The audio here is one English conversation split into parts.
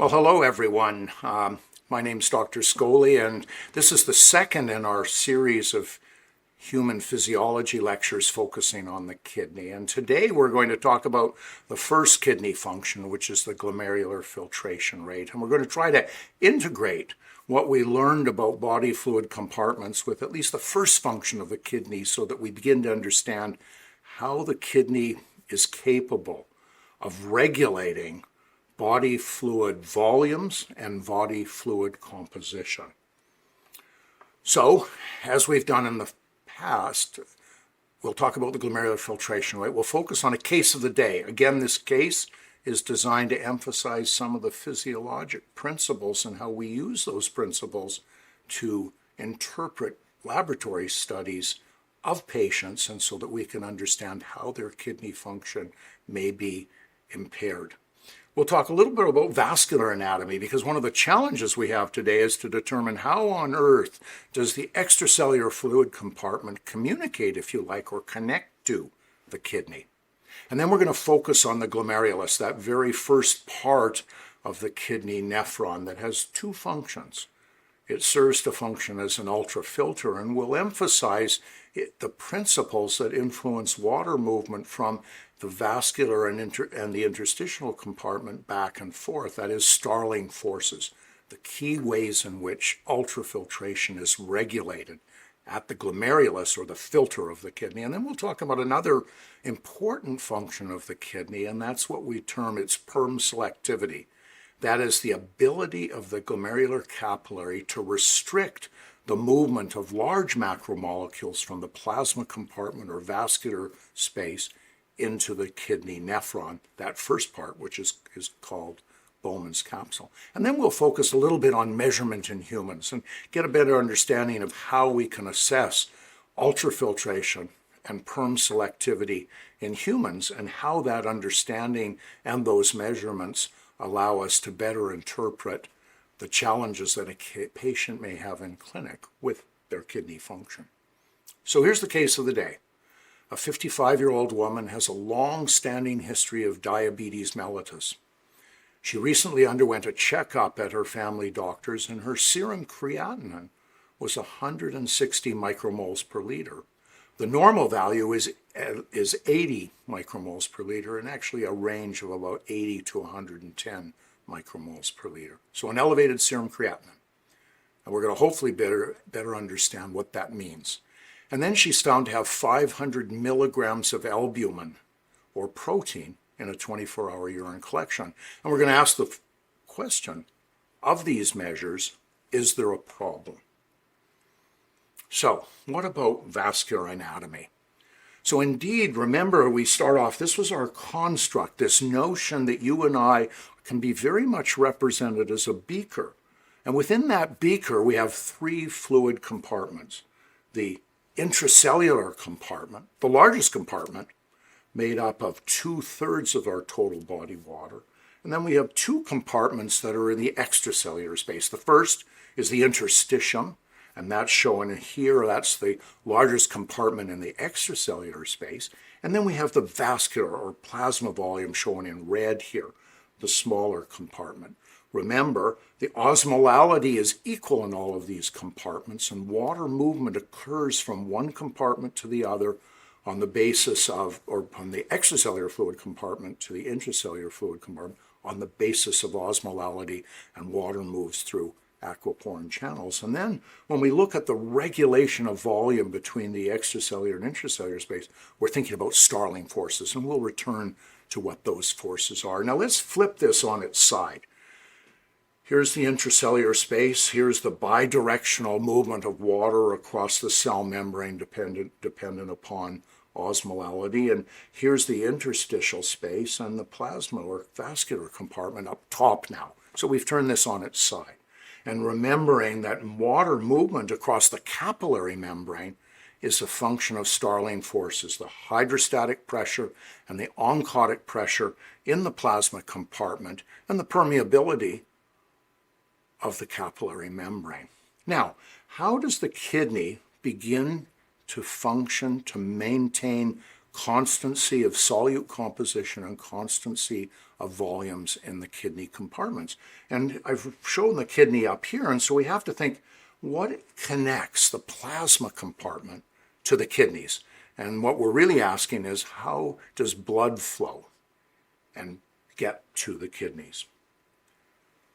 Well, hello everyone. My name's Dr. Scoli, and this is the second in our series of human physiology lectures focusing on the kidney. And today we're going to talk about the first kidney function, which is the glomerular filtration rate. And we're going to try to integrate what we learned about body fluid compartments with at least the first function of the kidney so that we begin to understand how the kidney is capable of regulating body fluid volumes and body fluid composition. So, as we've done in the past, we'll talk about the glomerular filtration rate. We'll focus on a case of the day. Again, this case is designed to emphasize some of the physiologic principles and how we use those principles to interpret laboratory studies of patients, and so that we can understand how their kidney function may be impaired. We'll talk a little bit about vascular anatomy, because one of the challenges we have today is to determine how on earth does the extracellular fluid compartment communicate, if you like, or connect to the kidney. And then we're going to focus on the glomerulus, that very first part of the kidney nephron that has two functions. It serves to function as an ultrafilter, and we'll emphasize the principles that influence water movement from the vascular and the interstitial compartment back and forth, that is Starling forces, the key ways in which ultrafiltration is regulated at the glomerulus, or the filter of the kidney. And then we'll talk about another important function of the kidney, and that's what we term its perm selectivity. That is the ability of the glomerular capillary to restrict the movement of large macromolecules from the plasma compartment or vascular space into the kidney nephron, that first part, which is called Bowman's capsule. And then we'll focus a little bit on measurement in humans and get a better understanding of how we can assess ultrafiltration and perm selectivity in humans, and how that understanding and those measurements allow us to better interpret the challenges that a patient may have in clinic with their kidney function. So here's the case of the day. A 55-year-old woman has a long-standing history of diabetes mellitus. She recently underwent a checkup at her family doctor's, and her serum creatinine was 160 micromoles per liter. The normal value is 80 micromoles per liter, and actually a range of about 80 to 110 micromoles per liter. So an elevated serum creatinine. And we're going to hopefully better understand what that means. And then she's found to have 500 milligrams of albumin, or protein, in a 24-hour urine collection. And we're going to ask the question, of these measures, is there a problem? So, what about vascular anatomy? So indeed, remember, we start off, this was our construct, this notion that you and I can be very much represented as a beaker. And within that beaker, we have three fluid compartments. The intracellular compartment, the largest compartment, made up of 2/3 of our total body water. And then we have two compartments that are in the extracellular space. The first is the interstitium, and that's shown here. That's the largest compartment in the extracellular space. And then we have the vascular or plasma volume shown in red here, the smaller compartment. Remember, the osmolality is equal in all of these compartments, and water movement occurs from one compartment to the other on the basis of, or from the extracellular fluid compartment to the intracellular fluid compartment on the basis of osmolality, and water moves through aquaporin channels. And then when we look at the regulation of volume between the extracellular and intracellular space, we're thinking about Starling forces, and we'll return to what those forces are. Now let's flip this on its side. Here's the intracellular space. Here's the bidirectional movement of water across the cell membrane dependent upon osmolality. And here's the interstitial space and the plasma or vascular compartment up top now. So we've turned this on its side. And remembering that water movement across the capillary membrane is a function of Starling forces, the hydrostatic pressure and the oncotic pressure in the plasma compartment, and the permeability of the capillary membrane. Now, how does the kidney begin to function to maintain constancy of solute composition and constancy of volumes in the kidney compartments. And I've shown the kidney up here, and so we have to think, what connects the plasma compartment to the kidneys? And what we're really asking is, how does blood flow and get to the kidneys?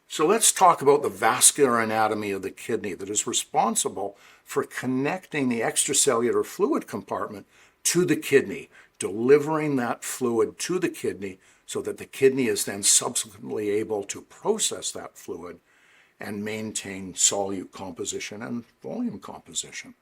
So let's talk about the vascular anatomy of the kidney that is responsible for connecting the extracellular fluid compartment to the kidney, delivering that fluid to the kidney so that the kidney is then subsequently able to process that fluid and maintain solute composition and volume composition.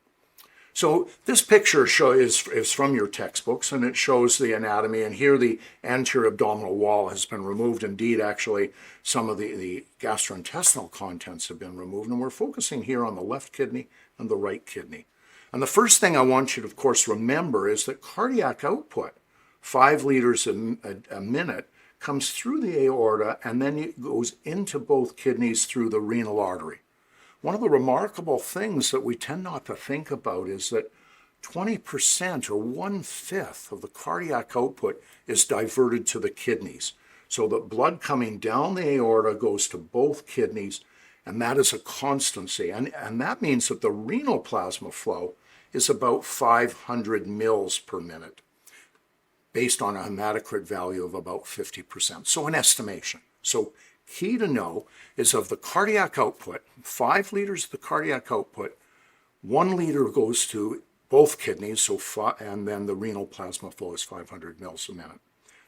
So this picture is from your textbooks, and it shows the anatomy, and here the anterior abdominal wall has been removed. Indeed, actually, some of the gastrointestinal contents have been removed, and we're focusing here on the left kidney and the right kidney. And the first thing I want you to, of course, remember is that cardiac output, 5 liters a minute, comes through the aorta and then it goes into both kidneys through the renal artery. One of the remarkable things that we tend not to think about is that 20% or 1/5 of the cardiac output is diverted to the kidneys. So the blood coming down the aorta goes to both kidneys, and that is a constancy. And that means that the renal plasma flow is about 500 mils per minute, based on a hematocrit value of about 50%. So an estimation. So key to know is of the cardiac output, 5 liters of the cardiac output, 1 liter goes to both kidneys, and then the renal plasma flow is 500 mils a minute.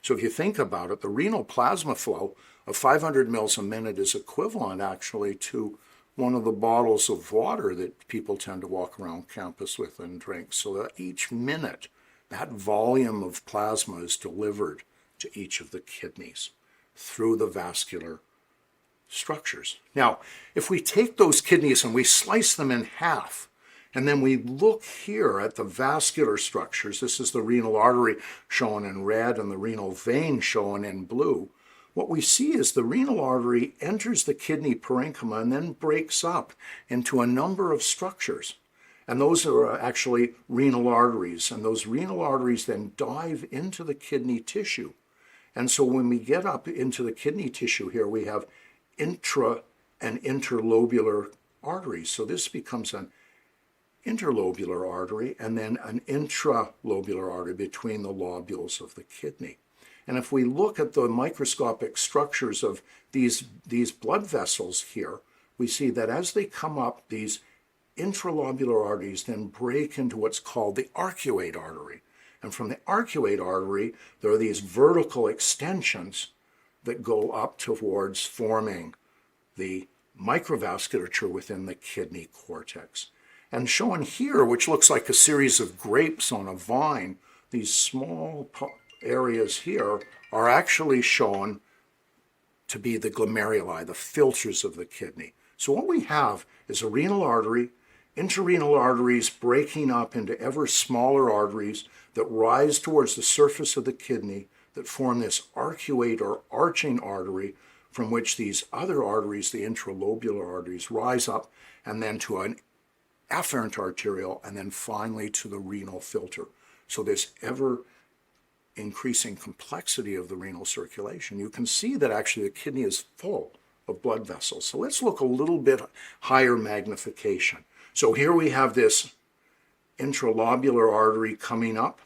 So if you think about it, the renal plasma flow of 500 mils a minute is equivalent actually to one of the bottles of water that people tend to walk around campus with and drink. So that each minute, that volume of plasma is delivered to each of the kidneys through the vascular structures. Now, if we take those kidneys and we slice them in half, and then we look here at the vascular structures, this is the renal artery shown in red and the renal vein shown in blue, what we see is the renal artery enters the kidney parenchyma and then breaks up into a number of structures. And those are actually renal arteries, and those renal arteries then dive into the kidney tissue. And so when we get up into the kidney tissue here, we have intra and interlobular arteries. So this becomes an interlobular artery and then an intralobular artery between the lobules of the kidney. And if we look at the microscopic structures of these blood vessels here, we see that as they come up, these intralobular arteries then break into what's called the arcuate artery. And from the arcuate artery, there are these vertical extensions that go up towards forming the microvasculature within the kidney cortex. And shown here, which looks like a series of grapes on a vine, these small areas here are actually shown to be the glomeruli, the filters of the kidney. So what we have is a renal artery, interrenal arteries breaking up into ever smaller arteries that rise towards the surface of the kidney that form this arcuate or arching artery from which these other arteries, the intralobular arteries, rise up and then to an afferent arteriole and then finally to the renal filter. So this ever increasing complexity of the renal circulation, you can see that actually the kidney is full of blood vessels. So let's look a little bit higher magnification. So here we have this intralobular artery coming up,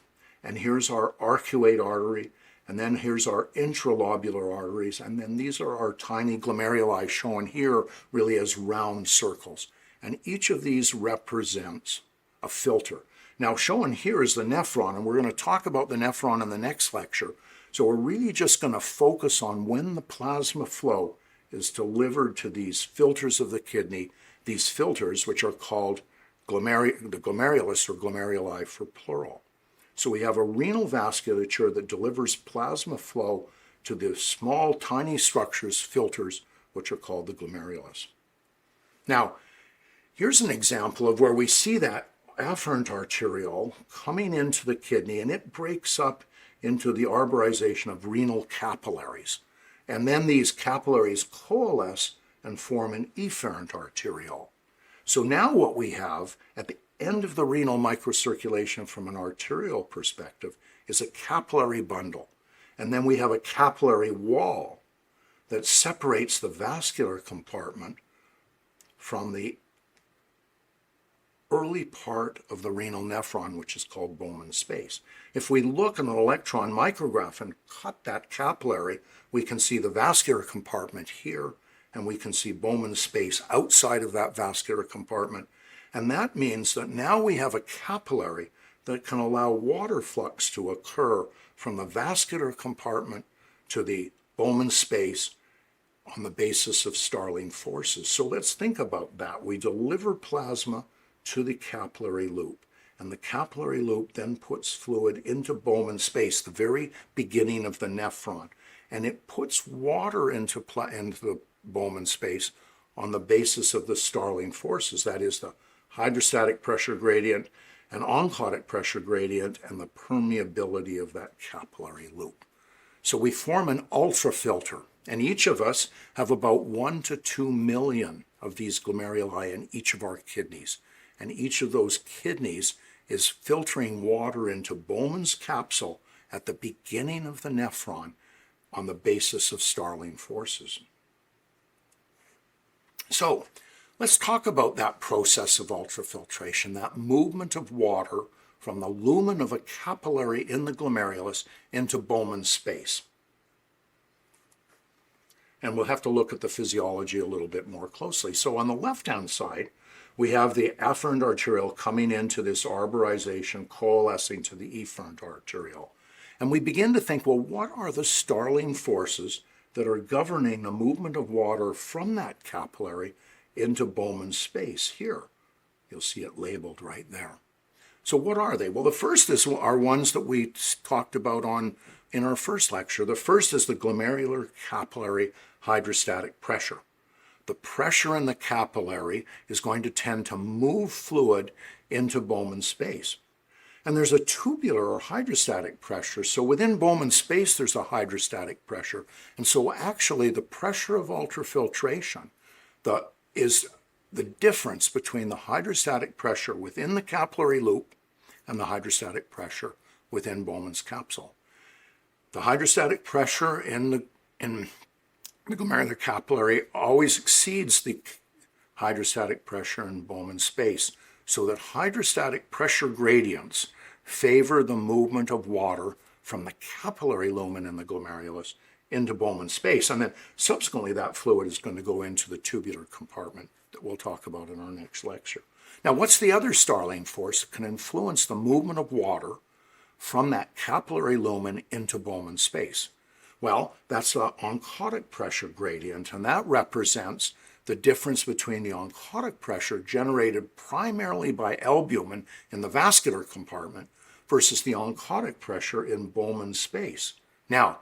and here's our arcuate artery, and then here's our intralobular arteries, and then these are our tiny glomeruli shown here really as round circles. And each of these represents a filter. Now shown here is the nephron, and we're going to talk about the nephron in the next lecture. So we're really just going to focus on when the plasma flow is delivered to these filters of the kidney, these filters which are called the glomerulus or glomeruli for plural. So we have a renal vasculature that delivers plasma flow to the small tiny structures, filters, which are called the glomerulus. Now, here's an example of where we see that afferent arteriole coming into the kidney, and it breaks up into the arborization of renal capillaries. And then these capillaries coalesce and form an efferent arteriole. So now what we have at the end of the renal microcirculation from an arterial perspective is a capillary bundle. And then we have a capillary wall that separates the vascular compartment from the early part of the renal nephron, which is called Bowman's space. If we look at an electron micrograph and cut that capillary, we can see the vascular compartment here, and we can see Bowman's space outside of that vascular compartment. And that means that now we have a capillary that can allow water flux to occur from the vascular compartment to the Bowman's space on the basis of Starling forces. So let's think about that. We deliver plasma to the capillary loop, and the capillary loop then puts fluid into Bowman's space, the very beginning of the nephron, and it puts water into the Bowman's space on the basis of the Starling forces, that is the hydrostatic pressure gradient and oncotic pressure gradient and the permeability of that capillary loop. So we form an ultrafilter, and each of us have about 1 to 2 million of these glomeruli in each of our kidneys. And each of those kidneys is filtering water into Bowman's capsule at the beginning of the nephron on the basis of Starling forces. So let's talk about that process of ultrafiltration, that movement of water from the lumen of a capillary in the glomerulus into Bowman's space. And we'll have to look at the physiology a little bit more closely. So on the left-hand side, we have the afferent arteriole coming into this arborization, coalescing to the efferent arteriole. And we begin to think, well, what are the Starling forces that are governing the movement of water from that capillary into Bowman's space here? You'll see it labeled right there. So what are they? Well, the first are ones that we talked about in our first lecture. The first is the glomerular capillary hydrostatic pressure. The pressure in the capillary is going to tend to move fluid into Bowman's space. And there's a tubular or hydrostatic pressure. So within Bowman's space, there's a hydrostatic pressure. And so actually the pressure of ultrafiltration is the difference between the hydrostatic pressure within the capillary loop and the hydrostatic pressure within Bowman's capsule. The hydrostatic pressure in the glomerular capillary always exceeds the hydrostatic pressure in Bowman's space, so that hydrostatic pressure gradients favor the movement of water from the capillary lumen in the glomerulus into Bowman's space. And then subsequently that fluid is going to go into the tubular compartment that we'll talk about in our next lecture. Now, what's the other Starling force that can influence the movement of water from that capillary lumen into Bowman's space? Well, that's the oncotic pressure gradient, and that represents the difference between the oncotic pressure generated primarily by albumin in the vascular compartment versus the oncotic pressure in Bowman's space. Now,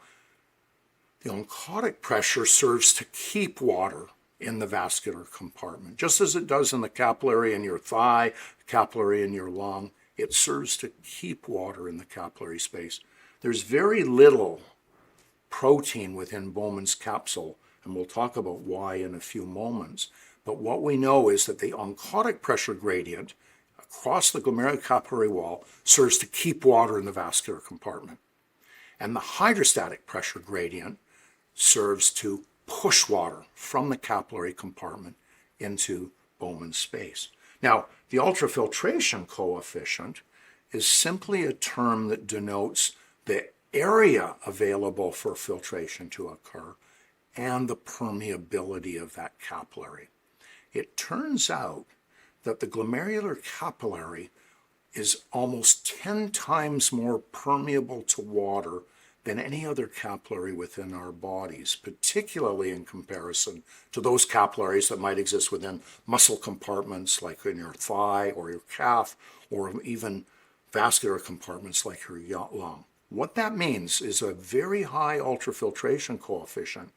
the oncotic pressure serves to keep water in the vascular compartment, just as it does in the capillary in your thigh, capillary in your lung. It serves to keep water in the capillary space. There's very little protein within Bowman's capsule, and we'll talk about why in a few moments. But what we know is that the oncotic pressure gradient across the glomerular capillary wall serves to keep water in the vascular compartment. And the hydrostatic pressure gradient serves to push water from the capillary compartment into Bowman's space. Now, the ultrafiltration coefficient is simply a term that denotes the area available for filtration to occur and the permeability of that capillary. It turns out that the glomerular capillary is almost 10 times more permeable to water than any other capillary within our bodies, particularly in comparison to those capillaries that might exist within muscle compartments like in your thigh or your calf, or even vascular compartments like your lung. What that means is a very high ultrafiltration coefficient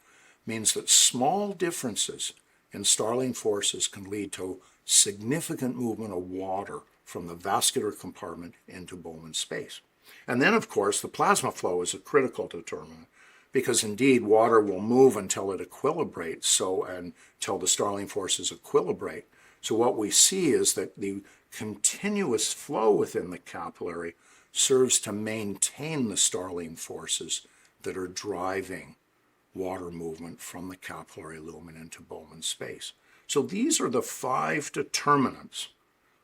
means that small differences in Starling forces can lead to significant movement of water from the vascular compartment into Bowman's space. And then, of course, the plasma flow is a critical determinant, because indeed water will move until it equilibrates, until the Starling forces equilibrate, So what we see is that the continuous flow within the capillary serves to maintain the Starling forces that are driving water movement from the capillary lumen into Bowman space. So these are the 5 determinants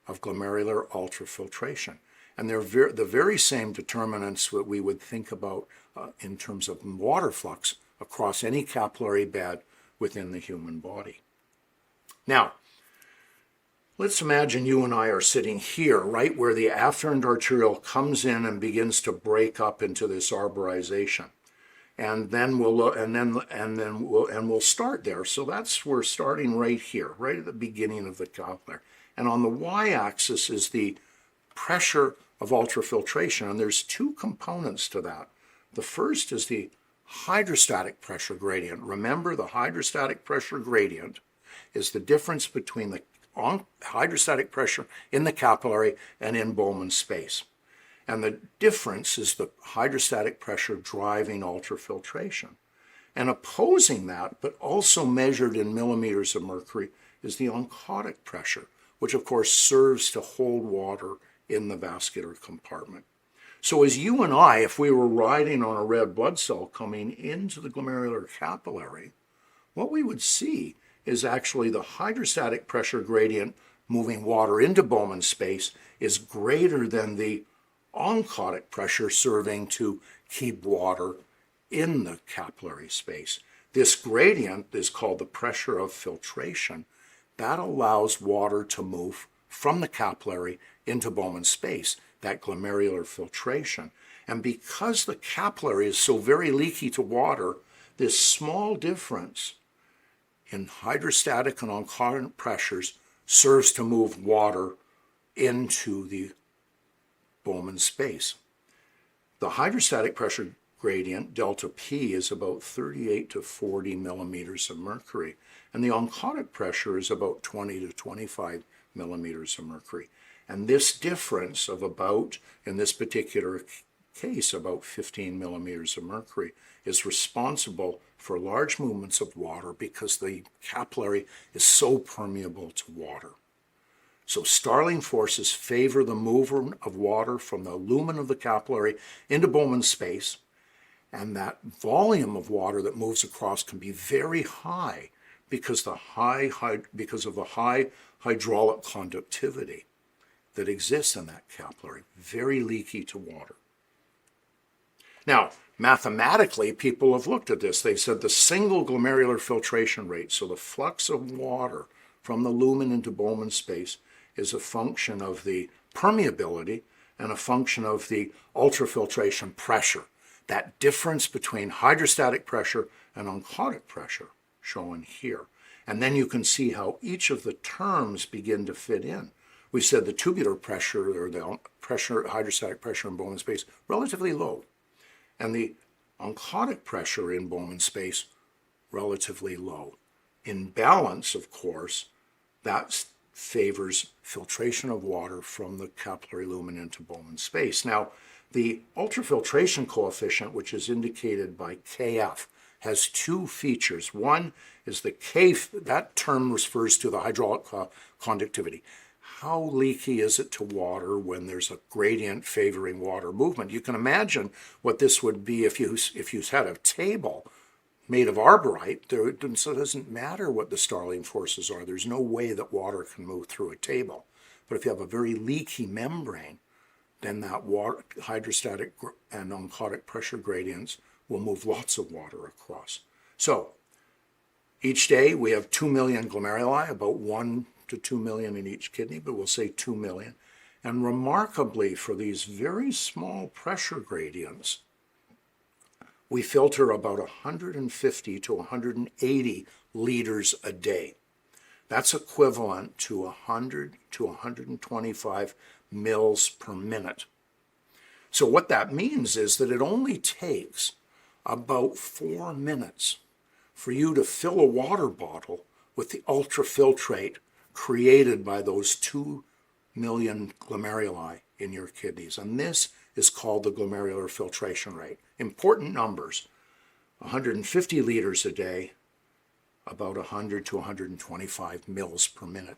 of glomerular ultrafiltration. And they're the very same determinants that we would think about in terms of water flux across any capillary bed within the human body. Now, let's imagine you and I are sitting here, right where the afferent arteriole comes in and begins to break up into this arborization. And then we'll start there. So we're starting right here, right at the beginning of the capillary. And on the y-axis is the pressure of ultrafiltration, and there's 2 components to that. The first is the hydrostatic pressure gradient. Remember, the hydrostatic pressure gradient is the difference between the hydrostatic pressure in the capillary and in Bowman space. And the difference is the hydrostatic pressure driving ultrafiltration. And opposing that, but also measured in millimeters of mercury, is the oncotic pressure, which of course serves to hold water in the vascular compartment. So as you and I, if we were riding on a red blood cell coming into the glomerular capillary, what we would see is actually the hydrostatic pressure gradient moving water into Bowman space is greater than the oncotic pressure serving to keep water in the capillary space. This gradient is called the pressure of filtration. That allows water to move from the capillary into Bowman space, that glomerular filtration. And because the capillary is so very leaky to water, this small difference in hydrostatic and oncotic pressures serves to move water into the Bowman space. The hydrostatic pressure gradient, delta P, is about 38 to 40 millimeters of mercury, and the oncotic pressure is about 20 to 25 millimeters of mercury. And this difference of about, in this particular case, about 15 millimeters of mercury, is responsible for large movements of water because the capillary is so permeable to water. So Starling forces favor the movement of water from the lumen of the capillary into Bowman space, and that volume of water that moves across can be very high because of the high hydraulic conductivity that exists in that capillary, very leaky to water. Now, mathematically, people have looked at this. They've said the single glomerular filtration rate, so the flux of water from the lumen into Bowman space, is a function of the permeability and a function of the ultrafiltration pressure. That difference between hydrostatic pressure and oncotic pressure shown here. And then you can see how each of the terms begin to fit in. We said the tubular pressure, or the hydrostatic pressure in Bowman space, relatively low. And the oncotic pressure in Bowman space, relatively low. In balance, of course, that favors filtration of water from the capillary lumen into Bowman space. Now, the ultrafiltration coefficient, which is indicated by Kf, has 2 features. One is the K, that term refers to the hydraulic conductivity. How leaky is it to water when there's a gradient favoring water movement? You can imagine what this would be if you had a table made of arborite. So it doesn't matter what the Starling forces are. There's no way that water can move through a table. But if you have a very leaky membrane, then that water, hydrostatic and oncotic pressure gradients will move lots of water across. So each day we have 2 million glomeruli, about 1 to 2 million in each kidney, but we'll say 2 million. And remarkably, for these very small pressure gradients, we filter about 150 to 180 liters a day. That's equivalent to 100 to 125 mils per minute. So what that means is that it only takes about 4 minutes for you to fill a water bottle with the ultrafiltrate created by those 2 million glomeruli in your kidneys. And this is called the glomerular filtration rate. Important numbers: 150 liters a day, about 100 to 125 mils per minute.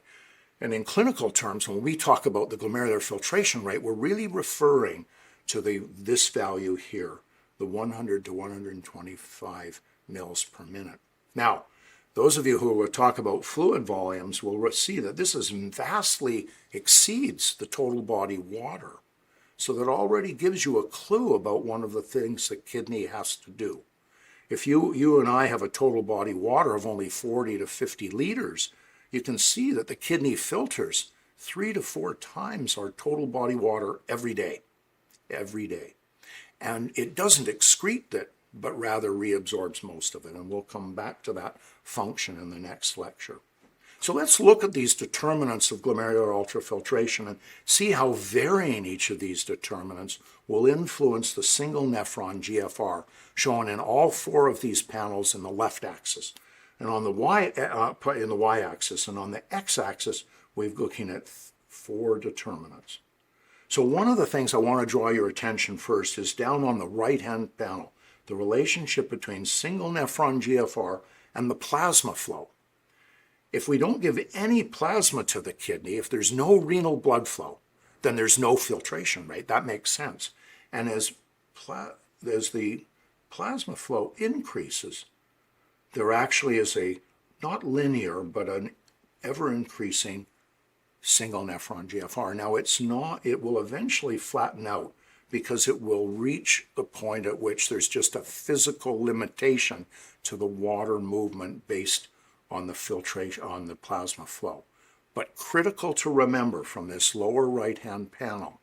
And in clinical terms, when we talk about the glomerular filtration rate, we're really referring to this value here, the 100 to 125 mils per minute. Now, those of you who will talk about fluid volumes will see that this vastly exceeds the total body water. So that already gives you a clue about one of the things the kidney has to do. If you and I have a total body water of only 40 to 50 liters, you can see that the kidney filters 3 to 4 times our total body water every day. And it doesn't excrete it, but rather reabsorbs most of it. And we'll come back to that function in the next lecture. So let's look at these determinants of glomerular ultrafiltration and see how varying each of these determinants will influence the single nephron GFR, shown in all 4 of these panels in the left axis. And on the in the y-axis, and on the x-axis, we're looking at 4 determinants. So one of the things I want to draw your attention first is down on the right-hand panel, the relationship between single nephron GFR and the plasma flow. If we don't give any plasma to the kidney, if there's no renal blood flow, then there's no filtration rate. That makes sense. And as the plasma flow increases, there actually is a not linear, but an ever-increasing single nephron GFR. Now it will eventually flatten out because it will reach the point at which there's just a physical limitation to the water movement based on the filtration, on the plasma flow. But critical to remember from this lower right-hand panel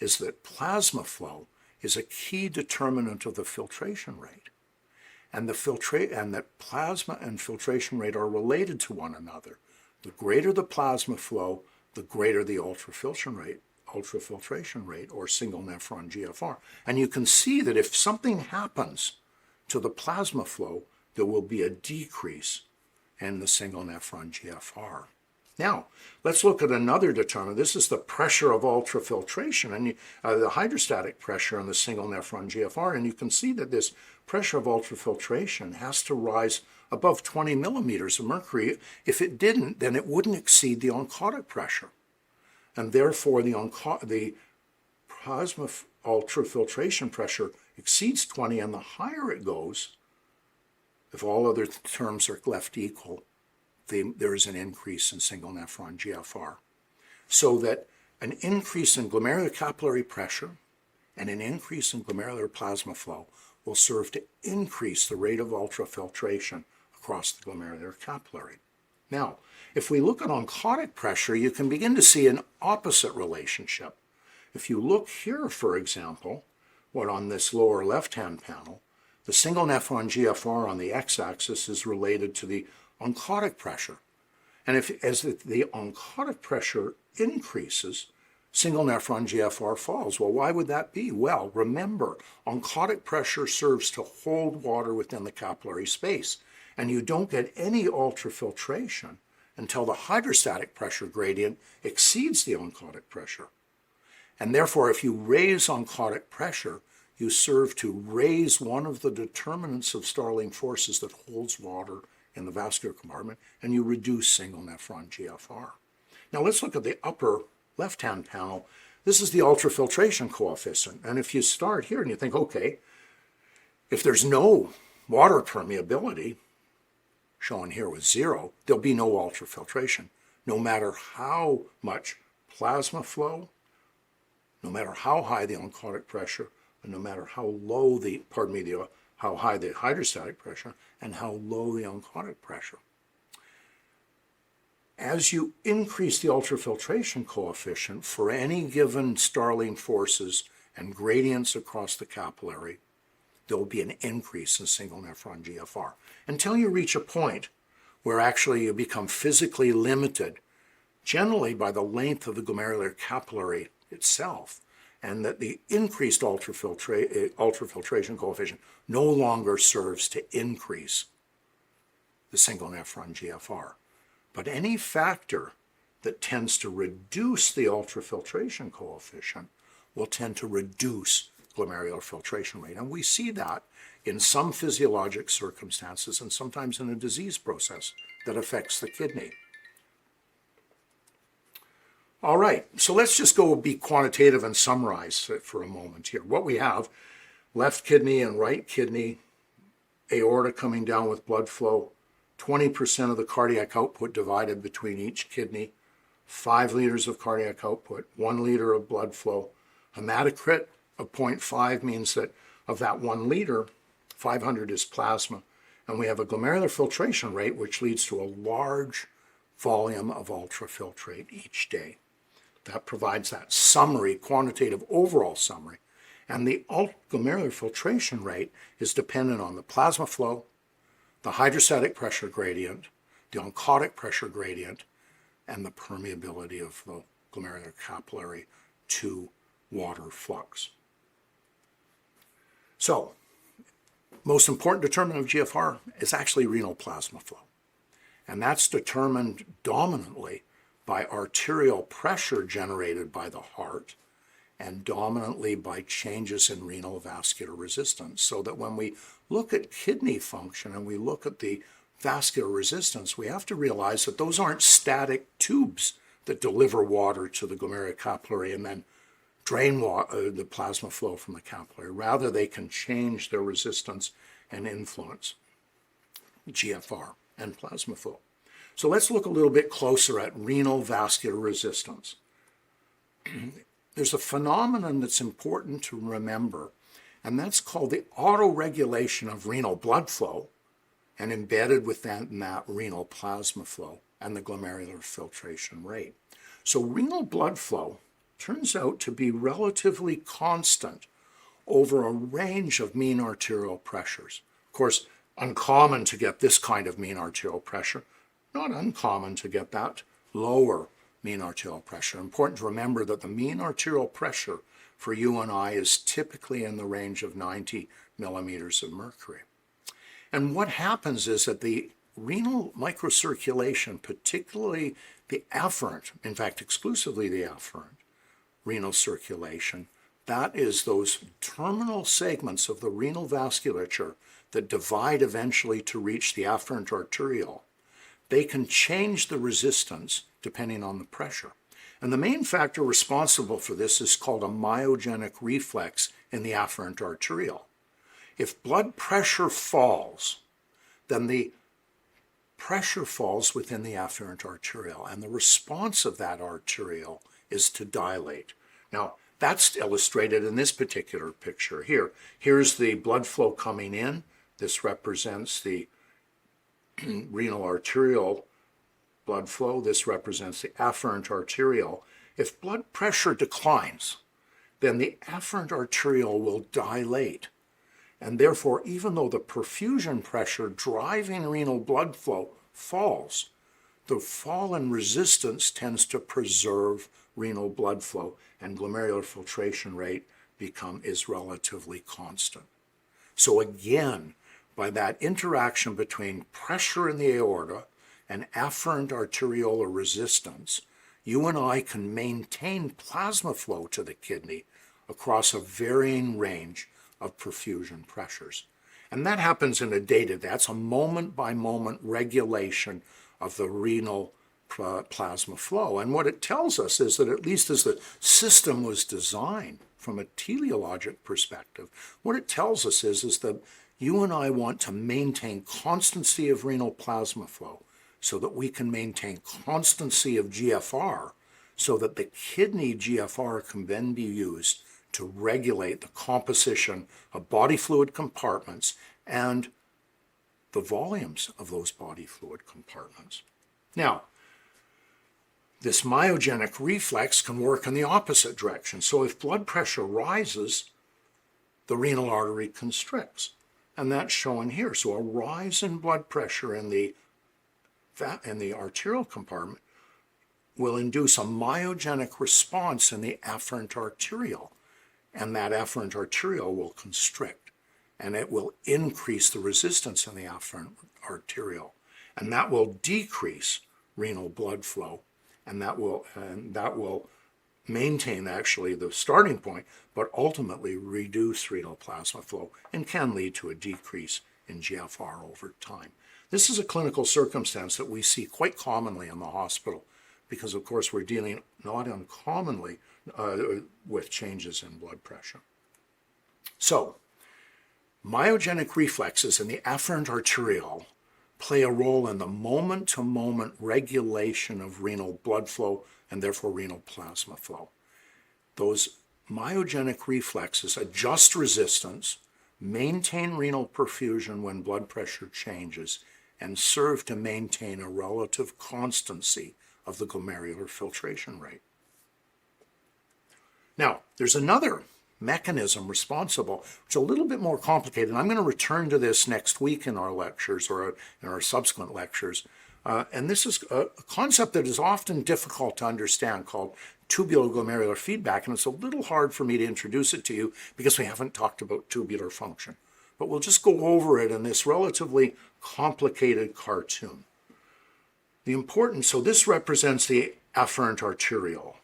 is that plasma flow is a key determinant of the filtration rate. And that plasma and filtration rate are related to one another. The greater the plasma flow, the greater the ultrafiltration rate, or single nephron GFR. And you can see that if something happens to the plasma flow, there will be a decrease in the single nephron GFR. Now, let's look at another determinant. This is the pressure of ultrafiltration, and the hydrostatic pressure on the single nephron GFR. And you can see that this pressure of ultrafiltration has to rise above 20 millimeters of mercury. If it didn't, then it wouldn't exceed the oncotic pressure. And therefore, the plasma ultrafiltration pressure exceeds 20, and the higher it goes, if all other terms are left equal, there is an increase in single nephron GFR. So that an increase in glomerular capillary pressure and an increase in glomerular plasma flow will serve to increase the rate of ultrafiltration across the glomerular capillary. Now, if we look at oncotic pressure, you can begin to see an opposite relationship. If you look here, for example, on this lower left-hand panel, the single nephron GFR on the x-axis is related to the oncotic pressure. And as the oncotic pressure increases, single nephron GFR falls. Well, why would that be? Well, remember, oncotic pressure serves to hold water within the capillary space, and you don't get any ultrafiltration until the hydrostatic pressure gradient exceeds the oncotic pressure. And therefore, if you raise oncotic pressure, you serve to raise one of the determinants of Starling forces that holds water in the vascular compartment, and you reduce single nephron GFR. Now let's look at the upper left-hand panel. This is the ultrafiltration coefficient. And if you start here and you think, okay, if there's no water permeability, shown here with 0, there'll be no ultrafiltration. No matter how much plasma flow, no matter how high the oncotic pressure, and no matter how low how high the hydrostatic pressure and how low the oncotic pressure. As you increase the ultrafiltration coefficient for any given Starling forces and gradients across the capillary, there will be an increase in single nephron GFR until you reach a point where actually you become physically limited, generally by the length of the glomerular capillary itself, and that the increased ultrafiltration coefficient no longer serves to increase the single nephron GFR. But any factor that tends to reduce the ultrafiltration coefficient will tend to reduce glomerular filtration rate. And we see that in some physiologic circumstances and sometimes in a disease process that affects the kidney. All right, so let's just go be quantitative and summarize it for a moment here. What we have, left kidney and right kidney, aorta coming down with blood flow, 20% of the cardiac output divided between each kidney, 5 liters of cardiac output, 1 liter of blood flow. Hematocrit of 0.5 means that of that 1 liter, 500 is plasma. And we have a glomerular filtration rate, which leads to a large volume of ultrafiltrate each day. That provides that summary, quantitative overall summary. And the glomerular filtration rate is dependent on the plasma flow, the hydrostatic pressure gradient, the oncotic pressure gradient, and the permeability of the glomerular capillary to water flux. So, most important determinant of GFR is actually renal plasma flow. And that's determined dominantly by arterial pressure generated by the heart and dominantly by changes in renal vascular resistance. So that when we look at kidney function and we look at the vascular resistance, we have to realize that those aren't static tubes that deliver water to the glomerular capillary and then drain the plasma flow from the capillary. Rather, they can change their resistance and influence GFR and plasma flow. So let's look a little bit closer at renal vascular resistance. There's a phenomenon that's important to remember, and that's called the autoregulation of renal blood flow, and embedded within that renal plasma flow and the glomerular filtration rate. So renal blood flow turns out to be relatively constant over a range of mean arterial pressures. Of course, uncommon to get this kind of mean arterial pressure, not uncommon to get that lower mean arterial pressure. Important to remember that the mean arterial pressure for you and I is typically in the range of 90 millimeters of mercury. And what happens is that the renal microcirculation, particularly the afferent, in fact exclusively the afferent renal circulation, that is those terminal segments of the renal vasculature that divide eventually to reach the afferent arteriole. They can change the resistance depending on the pressure. And the main factor responsible for this is called a myogenic reflex in the afferent arteriole. If blood pressure falls, then the pressure falls within the afferent arteriole, and the response of that arteriole is to dilate. Now, that's illustrated in this particular picture here. Here's the blood flow coming in. This represents the renal arterial blood flow. This represents the afferent arteriole. If blood pressure declines, then the afferent arteriole will dilate. And therefore, even though the perfusion pressure driving renal blood flow falls, the fall in resistance tends to preserve renal blood flow, and glomerular filtration rate is relatively constant. So again, by that interaction between pressure in the aorta and afferent arteriolar resistance, you and I can maintain plasma flow to the kidney across a varying range of perfusion pressures. And that happens in a day-to-day. That's a moment-by-moment regulation of the renal plasma flow. And what it tells us is that at least as the system was designed from a teleologic perspective, what it tells us is that you and I want to maintain constancy of renal plasma flow so that we can maintain constancy of GFR so that the kidney GFR can then be used to regulate the composition of body fluid compartments and the volumes of those body fluid compartments. Now, this myogenic reflex can work in the opposite direction. So if blood pressure rises, the renal artery constricts. And that's shown here. So a rise in blood pressure in the arterial compartment will induce a myogenic response in the afferent arteriole. And that afferent arteriole will constrict. And it will increase the resistance in the afferent arteriole. And that will decrease renal blood flow. And that will maintain actually the starting point, but ultimately reduce renal plasma flow and can lead to a decrease in GFR over time. This is a clinical circumstance that we see quite commonly in the hospital because, of course, we're dealing not uncommonly with changes in blood pressure. So, myogenic reflexes in the afferent arteriole play a role in the moment-to-moment regulation of renal blood flow and therefore renal plasma flow. Those myogenic reflexes adjust resistance, maintain renal perfusion when blood pressure changes, and serve to maintain a relative constancy of the glomerular filtration rate. Now, there's another mechanism responsible, which is a little bit more complicated, and I'm going to return to this next week in our lectures or in our subsequent lectures. And this is a concept that is often difficult to understand, called tubulo-glomerular feedback, and it's a little hard for me to introduce it to you because we haven't talked about tubular function. But we'll just go over it in this relatively complicated cartoon. So this represents the afferent arteriole,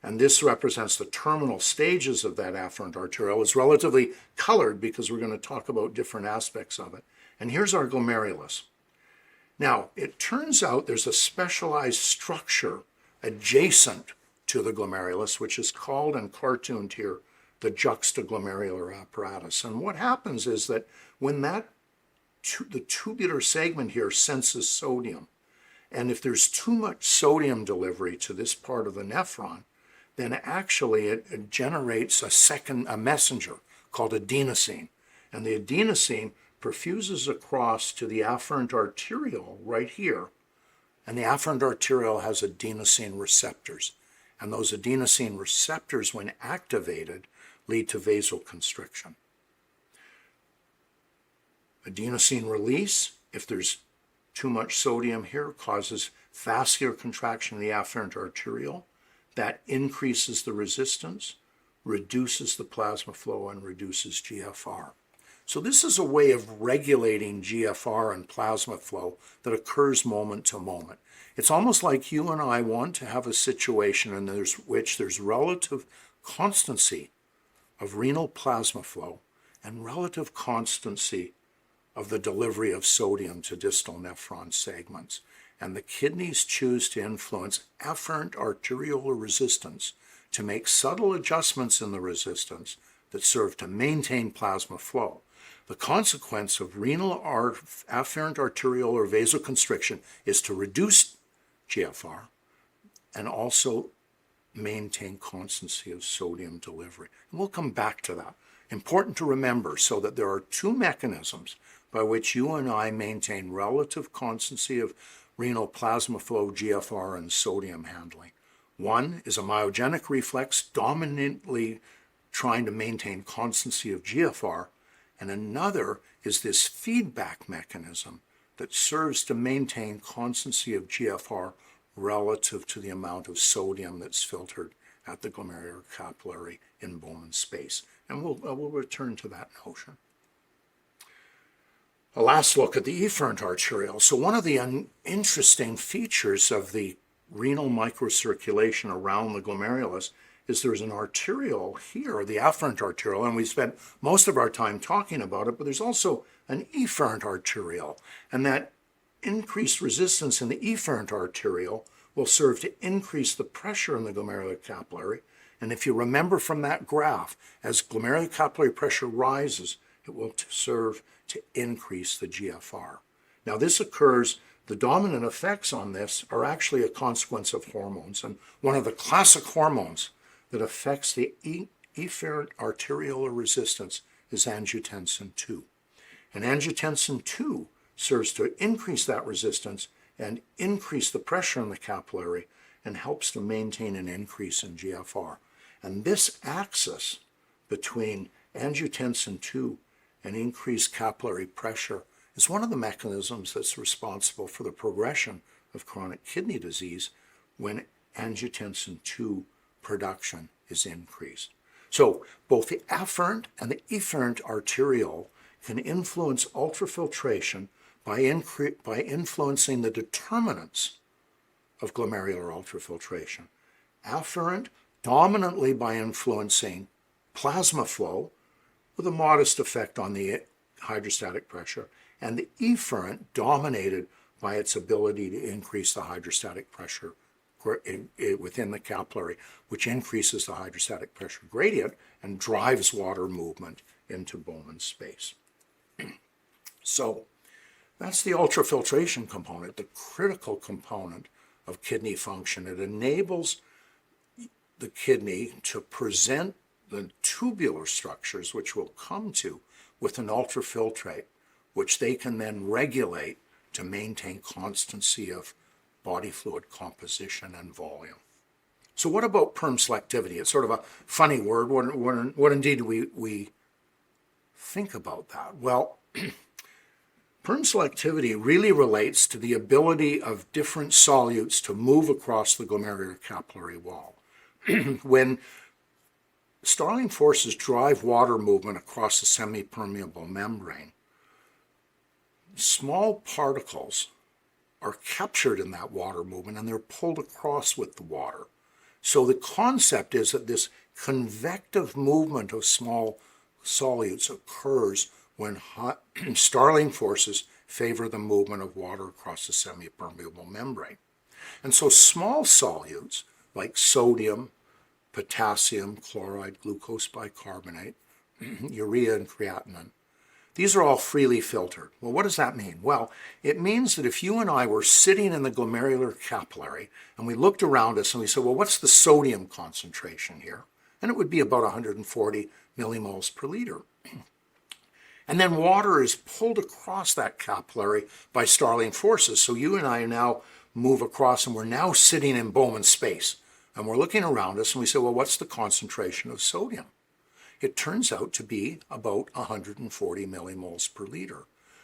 and this represents the terminal stages of that afferent arteriole. It's relatively colored because we're going to talk about different aspects of it. And here's our glomerulus. Now, it turns out there's a specialized structure adjacent to the glomerulus, which is called and cartooned here the juxtaglomerular apparatus. And what happens is that when the tubular segment here senses sodium, and if there's too much sodium delivery to this part of the nephron, then actually it generates a messenger called adenosine. And the adenosine perfuses across to the afferent arteriole right here. And the afferent arteriole has adenosine receptors. And those adenosine receptors, when activated, lead to vasoconstriction. Adenosine release, if there's too much sodium here, causes vascular contraction in the afferent arteriole. That increases the resistance, reduces the plasma flow, and reduces GFR. So this is a way of regulating GFR and plasma flow that occurs moment to moment. It's almost like you and I want to have a situation in which there's relative constancy of renal plasma flow and relative constancy of the delivery of sodium to distal nephron segments. And the kidneys choose to influence afferent arteriolar resistance to make subtle adjustments in the resistance that serve to maintain plasma flow. The consequence of renal afferent arteriolar vasoconstriction is to reduce GFR and also maintain constancy of sodium delivery. And we'll come back to that. Important to remember, so that there are two mechanisms by which you and I maintain relative constancy of renal plasma flow, GFR, and sodium handling. One is a myogenic reflex dominantly trying to maintain constancy of GFR, and another is this feedback mechanism that serves to maintain constancy of GFR relative to the amount of sodium that's filtered at the glomerular capillary in Bowman space. And we'll return to that notion. A last look at the efferent arteriole. So one of the interesting features of the renal microcirculation around the glomerulus is there's an arteriole here, the afferent arteriole, and we spent most of our time talking about it, but there's also an efferent arteriole, and that increased resistance in the efferent arteriole will serve to increase the pressure in the glomerular capillary. And if you remember from that graph, as glomerular capillary pressure rises, it will serve to increase the GFR. Now this occurs, the dominant effects on this are actually a consequence of hormones. And one of the classic hormones that affects the efferent arteriolar resistance is angiotensin II. And angiotensin II serves to increase that resistance and increase the pressure in the capillary and helps to maintain an increase in GFR. And this axis between angiotensin II and increased capillary pressure is one of the mechanisms that's responsible for the progression of chronic kidney disease when angiotensin II production is increased. So both the afferent and the efferent arteriole can influence ultrafiltration by influencing the determinants of glomerular ultrafiltration. Afferent dominantly by influencing plasma flow with a modest effect on the hydrostatic pressure, and the efferent dominated by its ability to increase the hydrostatic pressure within the capillary, which increases the hydrostatic pressure gradient and drives water movement into Bowman's space. So that's the ultrafiltration component, the critical component of kidney function. It enables the kidney to present the tubular structures, which we'll come to, with an ultrafiltrate, which they can then regulate to maintain constancy of body fluid composition and volume. So what about perm selectivity? It's sort of a funny word. What indeed do we think about that? Well, perm selectivity really relates to the ability of different solutes to move across the glomerular capillary wall. When Starling forces drive water movement across the semipermeable membrane, small particles are captured in that water movement and they're pulled across with the water. So the concept is that this convective movement of small solutes occurs when Starling forces favor the movement of water across the semipermeable membrane. And so small solutes like sodium, potassium, chloride, glucose bicarbonate, urea, and creatinine, these are all freely filtered. Well, what does that mean? Well, it means that if you and I were sitting in the glomerular capillary and we looked around us and we said, well, what's the sodium concentration here? And it would be about 140 millimoles per liter. And then water is pulled across that capillary by Starling forces. So you and I now move across and we're now sitting in Bowman's space. And we're looking around us and we say, well, what's the concentration of sodium? It turns out to be about 140 millimoles per liter.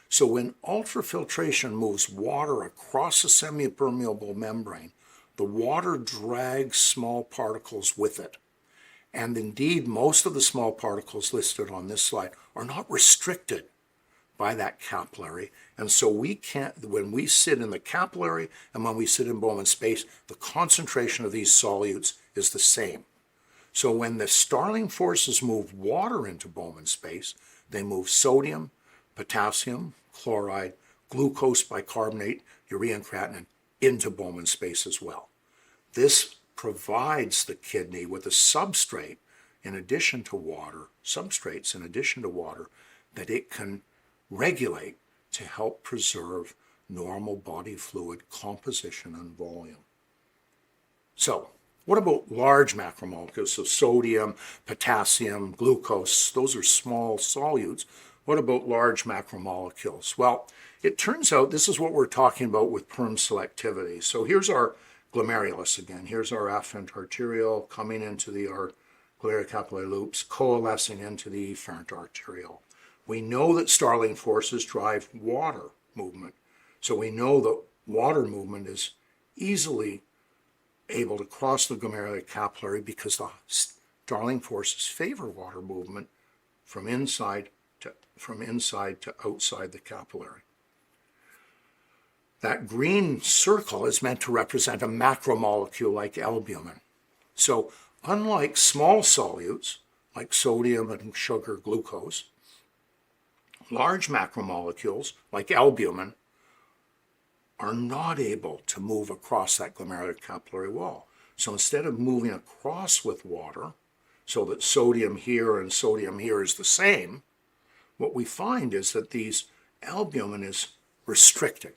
So when ultrafiltration moves water across the semipermeable membrane, the water drags small particles with it. And indeed, most of the small particles listed on this slide are not restricted by that capillary. And so we can't, when we sit in the capillary and when we sit in Bowman's space, the concentration of these solutes is the same. So when the Starling forces move water into Bowman's space, they move sodium, potassium, chloride, glucose bicarbonate, urea, and creatinine into Bowman's space as well. This provides the kidney with a substrate in addition to water, substrates in addition to water, that it can regulate to help preserve normal body fluid composition and volume. So, what about large macromolecules? So sodium, potassium, glucose, those are small solutes. What about large macromolecules? Well, it turns out this is what we're talking about with perm selectivity. So here's our glomerulus again. Here's our afferent arteriole coming into the glomerular capillary loops, coalescing into the efferent arteriole. We know that Starling forces drive water movement. So we know that water movement is easily able to cross the glomerular capillary because the Starling forces favor water movement from inside to outside the capillary. That green circle is meant to represent a macromolecule like albumin. So unlike small solutes like sodium and sugar, glucose, large macromolecules like albumin are not able to move across that glomerular capillary wall. So instead of moving across with water, so that sodium here and sodium here is the same, what we find is that these albumin is restricted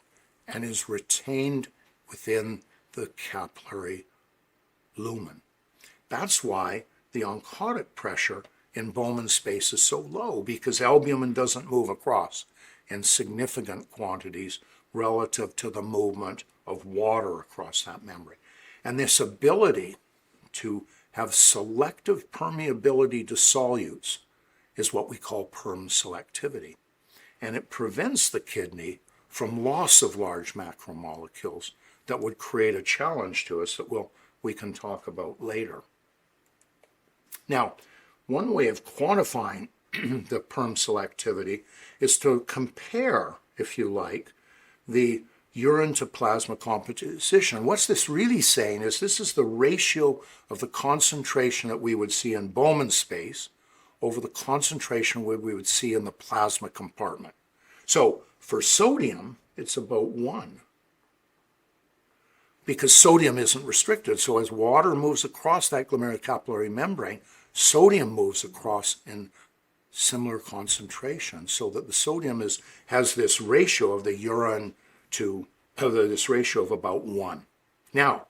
and is retained within the capillary lumen. That's why the oncotic pressure in Bowman's space is so low, because albumin doesn't move across in significant quantities relative to the movement of water across that membrane. And this ability to have selective permeability to solutes is what we call perm selectivity. And it prevents the kidney from loss of large macromolecules that would create a challenge to us that we can talk about later. Now, one way of quantifying the perm selectivity is to compare, if you like, the urine to plasma composition. What's this really saying is this is the ratio of the concentration that we would see in Bowman's space over the concentration we would see in the plasma compartment. So for sodium, it's about 1. because sodium isn't restricted. So as water moves across that glomerulocapillary membrane, sodium moves across in similar concentration, so that the sodium has this ratio of the urine to this ratio of about 1. Now,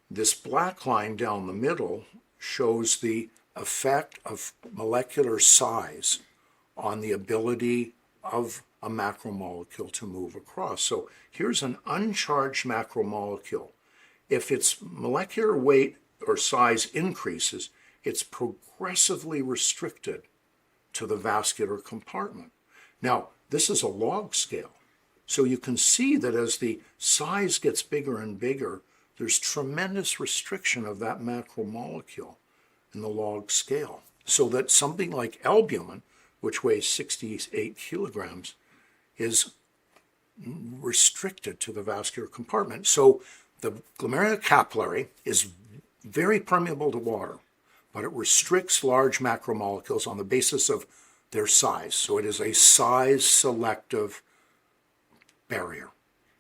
this black line down the middle shows the effect of molecular size on the ability of a macromolecule to move across. So here's an uncharged macromolecule. If its molecular weight or size increases, it's progressively restricted to the vascular compartment. Now, this is a log scale. So you can see that as the size gets bigger and bigger, there's tremendous restriction of that macromolecule in the log scale. So that something like albumin, which weighs 68 kilograms, is restricted to the vascular compartment. So the glomerulocapillary is very permeable to water, but it restricts large macromolecules on the basis of their size. So it is a size-selective barrier.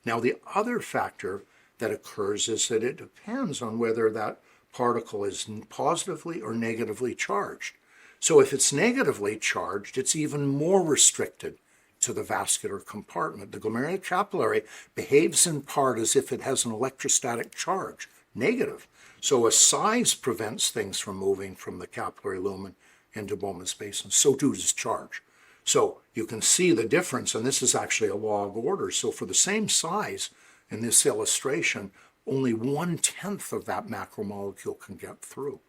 Now, the other factor that occurs is that it depends on whether that particle is positively or negatively charged. So if it's negatively charged, it's even more restricted to the vascular compartment. The glomerulocapillary behaves in part as if it has an electrostatic charge, negative. So a size prevents things from moving from the capillary lumen into Bowman's space, and so does charge. So you can see the difference, and this is actually a log order. So for the same size in this illustration, only 1/10 of that macromolecule can get through.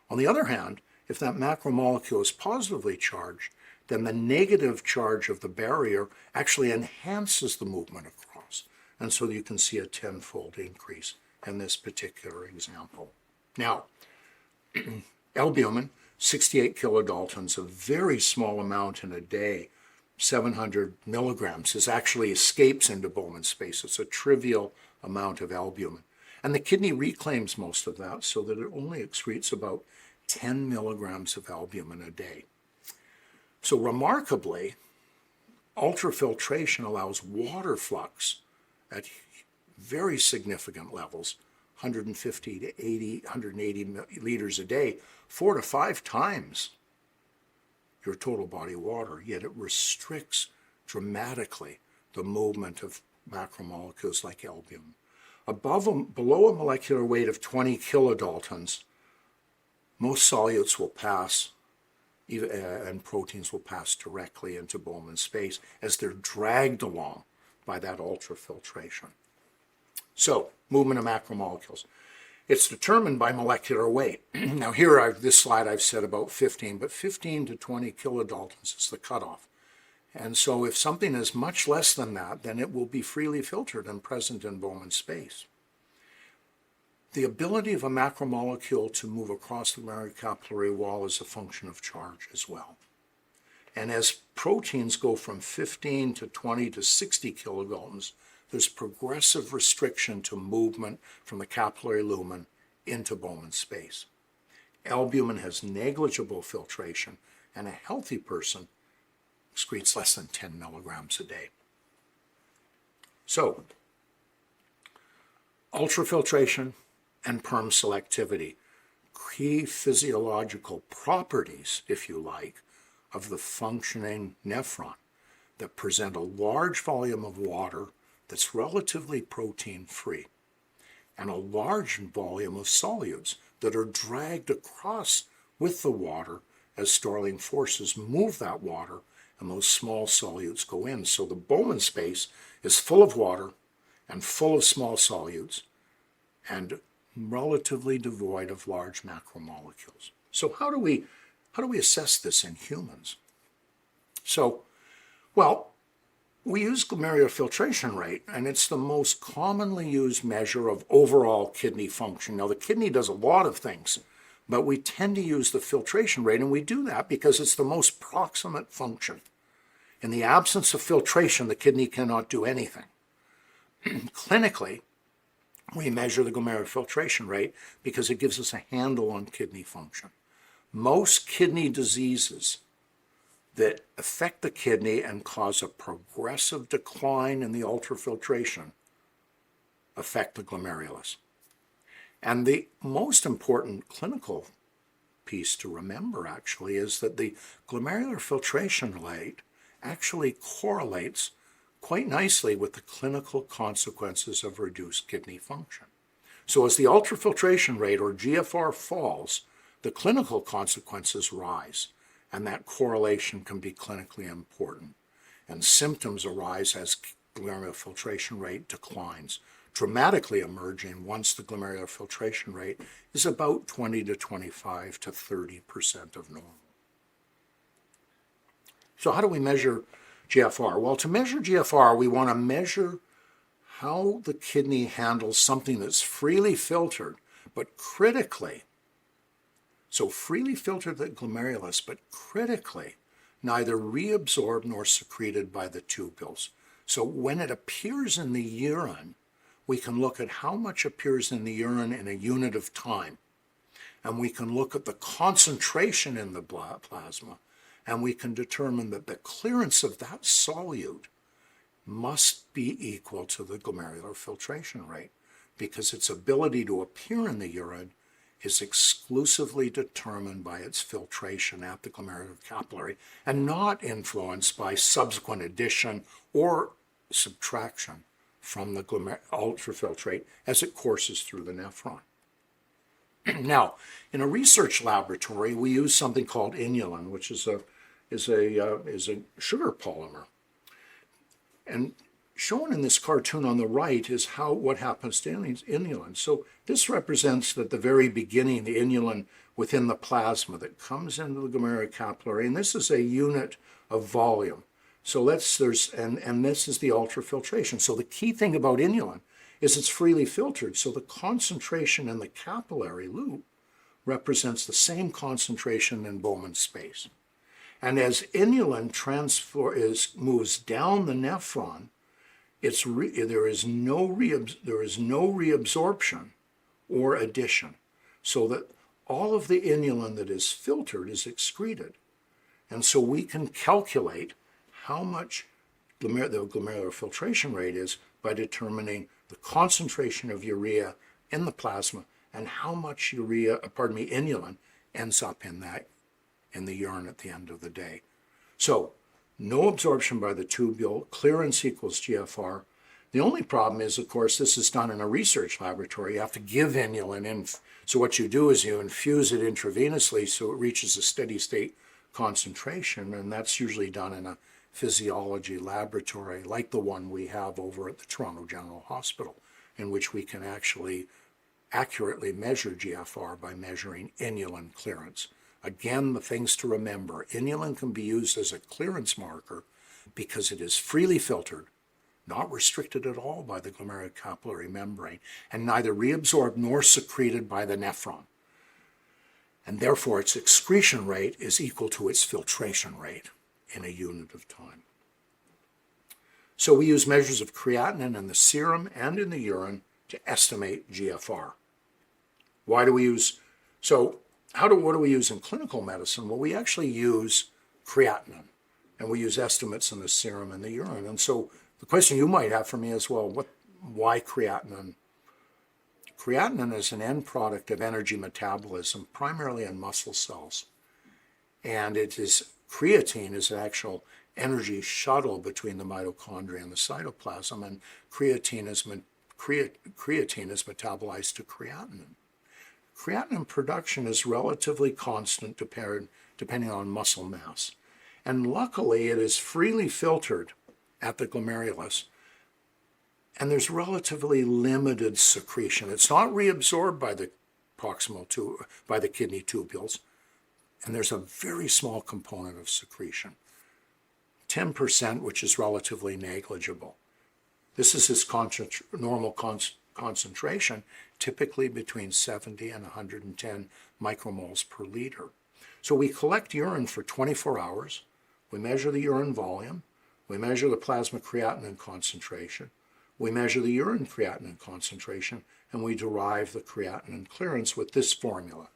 On the other hand, if that macromolecule is positively charged, then the negative charge of the barrier actually enhances the movement across. And so you can see a 10-fold increase in this particular example. Now, albumin, 68 kilodaltons, a very small amount in a day, 700 milligrams, actually escapes into Bowman's space. It's a trivial amount of albumin. And the kidney reclaims most of that so that it only excretes about 10 milligrams of albumin a day. So remarkably, ultrafiltration allows water flux at very significant levels, 150 to 180 liters a day, 4 to 5 times your total body water, yet it restricts dramatically the movement of macromolecules like albumin. Below a molecular weight of 20 kilodaltons, most solutes will pass, and proteins will pass directly into Bowman's space as they're dragged along by that ultrafiltration. So, movement of macromolecules. It's determined by molecular weight. Now here, this slide I've said about 15, but 15 to 20 kilodaltons is the cutoff. And so if something is much less than that, then it will be freely filtered and present in Bowman's space. The ability of a macromolecule to move across the glomerulocapillary wall is a function of charge as well. And as proteins go from 15 to 20 to 60 kilodaltons, there's progressive restriction to movement from the capillary lumen into Bowman's space. Albumin has negligible filtration, and a healthy person excretes less than 10 milligrams a day. So, ultrafiltration and perm selectivity, key physiological properties, if you like, of the functioning nephron that present a large volume of water that's relatively protein-free, and a large volume of solutes that are dragged across with the water as Starling forces move that water, and those small solutes go in. So the Bowman space is full of water and full of small solutes and relatively devoid of large macromolecules. So how do we assess this in humans? So, well, we use glomerular filtration rate, and it's the most commonly used measure of overall kidney function. Now, the kidney does a lot of things, but we tend to use the filtration rate, and we do that because it's the most proximate function. In the absence of filtration, the kidney cannot do anything. Clinically, we measure the glomerular filtration rate because it gives us a handle on kidney function. Most kidney diseases that affect the kidney and cause a progressive decline in the ultrafiltration affect the glomerulus. And the most important clinical piece to remember actually is that the glomerular filtration rate actually correlates quite nicely with the clinical consequences of reduced kidney function. So as the ultrafiltration rate, or GFR, falls, the clinical consequences rise, and that correlation can be clinically important. And symptoms arise as glomerular filtration rate declines, dramatically emerging once the glomerular filtration rate is about 20 to 25 to 30% of normal. So how do we measure GFR? Well, to measure GFR, we want to measure how the kidney handles something that's freely filtered, but critically, so freely filtered the glomerulus, but critically, neither reabsorbed nor secreted by the tubules. So when it appears in the urine, we can look at how much appears in the urine in a unit of time. And we can look at the concentration in the plasma, and we can determine that the clearance of that solute must be equal to the glomerular filtration rate, because its ability to appear in the urine is exclusively determined by its filtration at the glomerular capillary and not influenced by subsequent addition or subtraction from the ultrafiltrate as it courses through the nephron. Now, in a research laboratory, we use something called inulin, which is a sugar polymer. And shown in this cartoon on the right is what happens to inulin. So this represents at the very beginning the inulin within the plasma that comes into the glomerular capillary, and this is a unit of volume. So this is the ultrafiltration. So the key thing about inulin is it's freely filtered. So the concentration in the capillary loop represents the same concentration in Bowman space. And as inulin moves down the nephron, there is no reabsorption or addition, so that all of the inulin that is filtered is excreted. And so we can calculate how much the glomerular filtration rate is by determining the concentration of urea in the plasma and how much inulin ends up in the urine at the end of the day. So no absorption by the tubule, clearance equals GFR. The only problem is, of course, this is done in a research laboratory. You have to give inulin in. So what you do is you infuse it intravenously so it reaches a steady state concentration, and that's usually done in a physiology laboratory like the one we have over at the Toronto General Hospital, in which we can actually accurately measure GFR by measuring inulin clearance. Again, the things to remember: inulin can be used as a clearance marker because it is freely filtered, not restricted at all by the glomerular capillary membrane, and neither reabsorbed nor secreted by the nephron. And therefore, its excretion rate is equal to its filtration rate in a unit of time. So we use measures of creatinine in the serum and in the urine to estimate GFR. Why do we use, what do we use in clinical medicine? Well, we actually use creatinine, and we use estimates in the serum and the urine. And so the question you might have for me is, well, why creatinine? Creatinine is an end product of energy metabolism, primarily in muscle cells. And creatine is an actual energy shuttle between the mitochondria and the cytoplasm, and creatine is metabolized to creatinine. Creatinine production is relatively constant depending on muscle mass. And luckily, it is freely filtered at the glomerulus, and there's relatively limited secretion. It's not reabsorbed by the kidney tubules, and there's a very small component of secretion, 10%, which is relatively negligible. This is its normal concentration, typically between 70 and 110 micromoles per liter. So we collect urine for 24 hours, we measure the urine volume, we measure the plasma creatinine concentration, we measure the urine creatinine concentration, and we derive the creatinine clearance with this formula.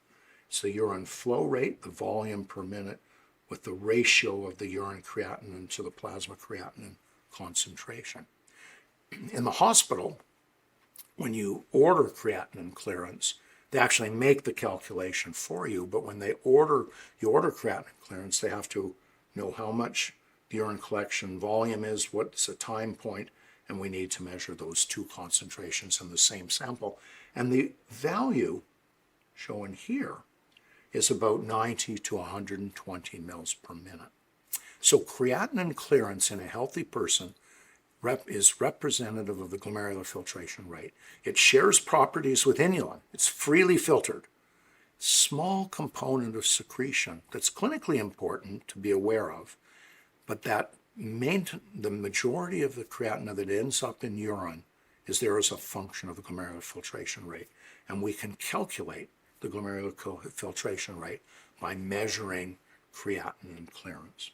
It's the urine flow rate, the volume per minute, with the ratio of the urine creatinine to the plasma creatinine concentration. In the hospital, when you order creatinine clearance, they actually make the calculation for you, but when you order creatinine clearance, they have to know how much the urine collection volume is, what's the time point, and we need to measure those two concentrations in the same sample. And the value shown here is about 90 to 120 mils per minute. So creatinine clearance in a healthy person is representative of the glomerular filtration rate. It shares properties with inulin. It's freely filtered. Small component of secretion that's clinically important to be aware of, but that the majority of the creatinine that ends up in urine is there as a function of the glomerular filtration rate. And we can calculate the glomerular filtration rate by measuring creatinine clearance.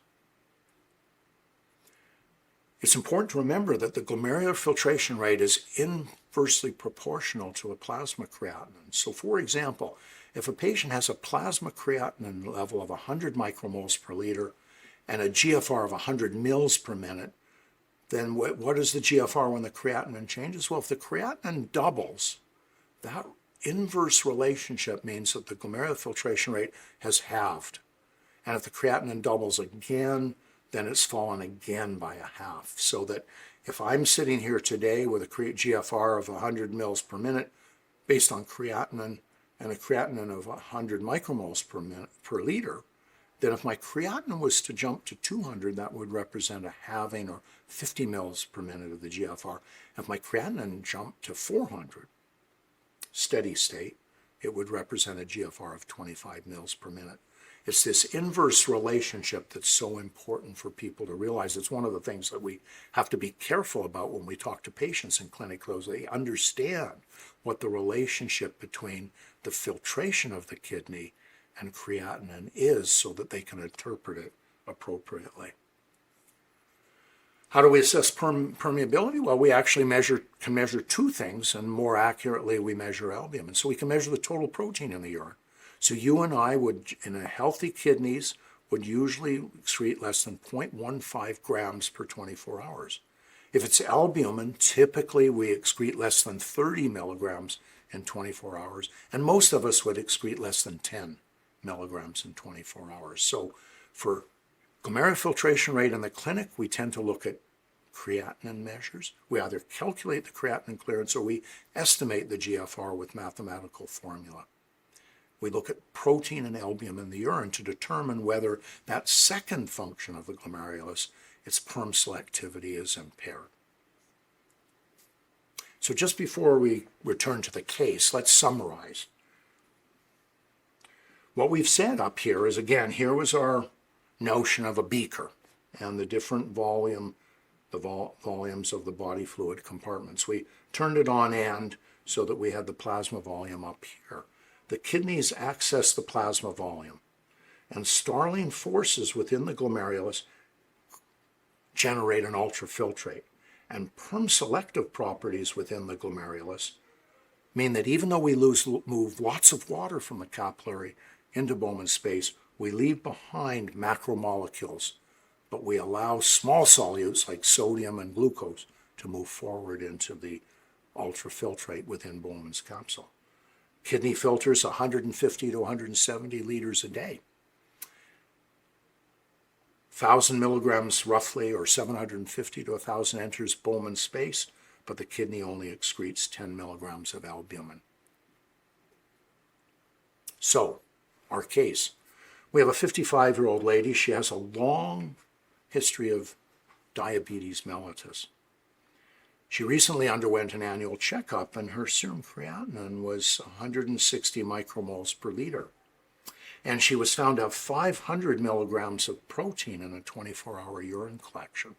It's important to remember that the glomerular filtration rate is inversely proportional to a plasma creatinine. So for example, if a patient has a plasma creatinine level of 100 micromoles per liter and a GFR of 100 mils per minute, then what is the GFR when the creatinine changes? Well, if the creatinine doubles, that inverse relationship means that the glomerular filtration rate has halved. And if the creatinine doubles again, then it's fallen again by a half. So that if I'm sitting here today with a GFR of 100 mils per minute based on creatinine and a creatinine of 100 micromoles per liter, then if my creatinine was to jump to 200, that would represent a halving or 50 mils per minute of the GFR. If my creatinine jumped to 400, steady state, it would represent a GFR of 25 mils per minute. It's this inverse relationship that's so important for people to realize. It's one of the things that we have to be careful about when we talk to patients in clinic, so they understand what the relationship between the filtration of the kidney and creatinine is so that they can interpret it appropriately. How do we assess permeability? Well, we actually can measure two things, and more accurately, we measure albumin. So we can measure the total protein in the urine. So you and I would, in a healthy kidneys, would usually excrete less than 0.15 grams per 24 hours. If it's albumin, typically we excrete less than 30 milligrams in 24 hours, and most of us would excrete less than 10 milligrams in 24 hours. So for glomerular filtration rate in the clinic, we tend to look at creatinine measures. We either calculate the creatinine clearance or we estimate the GFR with mathematical formula. We look at protein and albumin in the urine to determine whether that second function of the glomerulus, its perm selectivity, is impaired. So just before we return to the case, let's summarize. What we've said up here is, again, here was our notion of a beaker and the different volumes of the body fluid compartments. We turned it on end so that we had the plasma volume up here. The kidneys access the plasma volume, and Starling forces within the glomerulus generate an ultrafiltrate. And perm-selective properties within the glomerulus mean that even though we move lots of water from the capillary into Bowman space, we leave behind macromolecules, but we allow small solutes like sodium and glucose to move forward into the ultrafiltrate within Bowman's capsule. Kidney filters 150 to 170 liters a day. 1,000 milligrams roughly, or 750 to 1,000 enters Bowman space, but the kidney only excretes 10 milligrams of albumin. So, our case. We have a 55-year-old lady. She has a long history of diabetes mellitus. She recently underwent an annual checkup, and her serum creatinine was 160 micromoles per liter. And she was found to have 500 milligrams of protein in a 24-hour urine collection.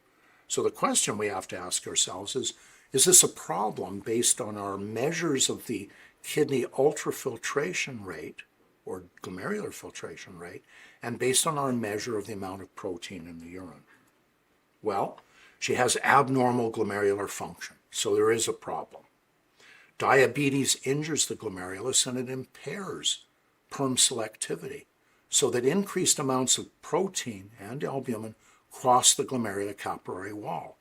So the question we have to ask ourselves is this a problem based on our measures of the kidney ultrafiltration rate, or glomerular filtration rate, and based on our measure of the amount of protein in the urine? Well, she has abnormal glomerular function, so there is a problem. Diabetes injures the glomerulus and it impairs perm selectivity, so that increased amounts of protein and albumin cross the glomerular capillary wall.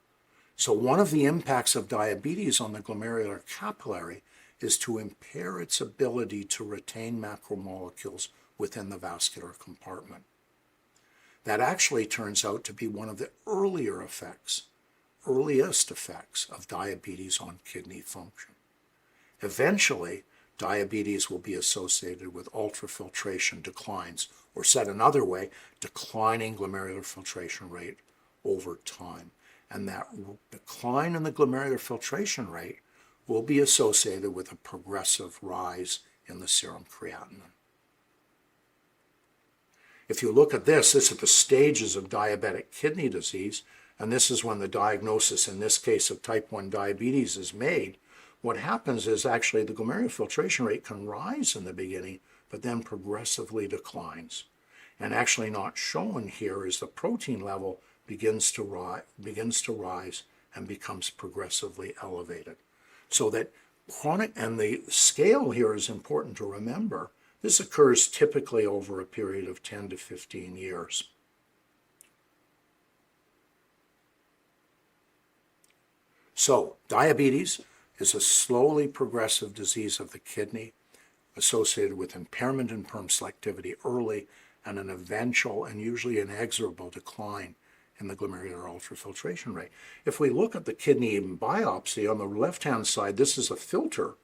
So one of the impacts of diabetes on the glomerular capillary is to impair its ability to retain macromolecules within the vascular compartment. That actually turns out to be one of the earliest effects of diabetes on kidney function. Eventually, diabetes will be associated with ultrafiltration declines, or said another way, declining glomerular filtration rate over time. And that decline in the glomerular filtration rate will be associated with a progressive rise in the serum creatinine. If you look at this is the stages of diabetic kidney disease, and this is when the diagnosis, in this case of type 1 diabetes, is made. What happens is actually the glomerular filtration rate can rise in the beginning, but then progressively declines. And actually not shown here is the protein level begins to rise and becomes progressively elevated. So that chronic, and the scale here is important to remember, this occurs typically over a period of 10 to 15 years. So diabetes is a slowly progressive disease of the kidney associated with impairment in perm selectivity early and an eventual and usually inexorable decline in the glomerular ultrafiltration rate. If we look at the kidney biopsy on the left-hand side, this is a filter,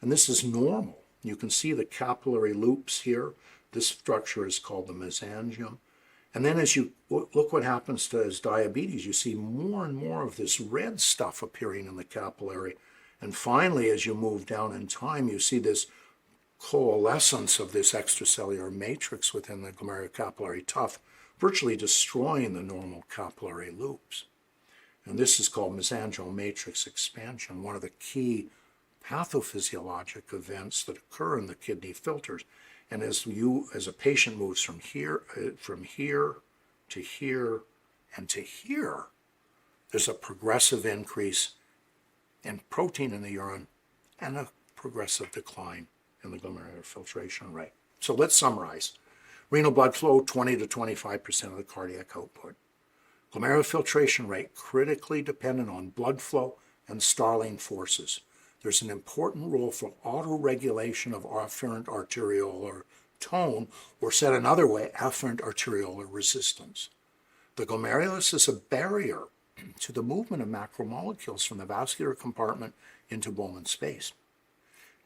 and this is normal. You can see the capillary loops here. This structure is called the mesangium. And then as you look what happens to as diabetes, you see more and more of this red stuff appearing in the capillary. And finally, as you move down in time, you see this coalescence of this extracellular matrix within the glomerular capillary tuft, virtually destroying the normal capillary loops. And this is called mesangial matrix expansion, one of the key pathophysiologic events that occur in the kidney filters. And as a patient moves from here to here, and to here, there's a progressive increase in protein in the urine and a progressive decline in the glomerular filtration rate. So let's summarize. Renal blood flow, 20 to 25% of the cardiac output. Glomerular filtration rate, critically dependent on blood flow and Starling forces. There's an important role for autoregulation of afferent arteriolar tone, or said another way, afferent arteriolar resistance. The glomerulus is a barrier to the movement of macromolecules from the vascular compartment into Bowman space.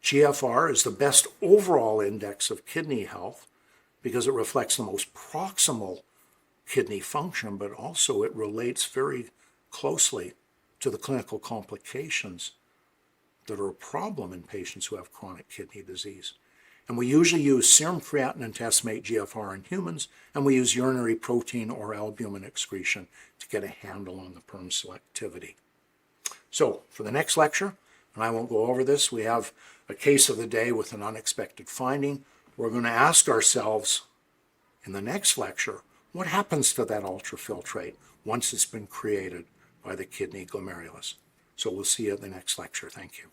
GFR is the best overall index of kidney health because it reflects the most proximal kidney function, but also it relates very closely to the clinical complications that are a problem in patients who have chronic kidney disease. And we usually use serum creatinine to estimate GFR in humans, and we use urinary protein or albumin excretion to get a handle on the perm selectivity. So for the next lecture, and I won't go over this, we have a case of the day with an unexpected finding. We're going to ask ourselves in the next lecture, what happens to that ultrafiltrate once it's been created by the kidney glomerulus? So we'll see you at the next lecture. Thank you.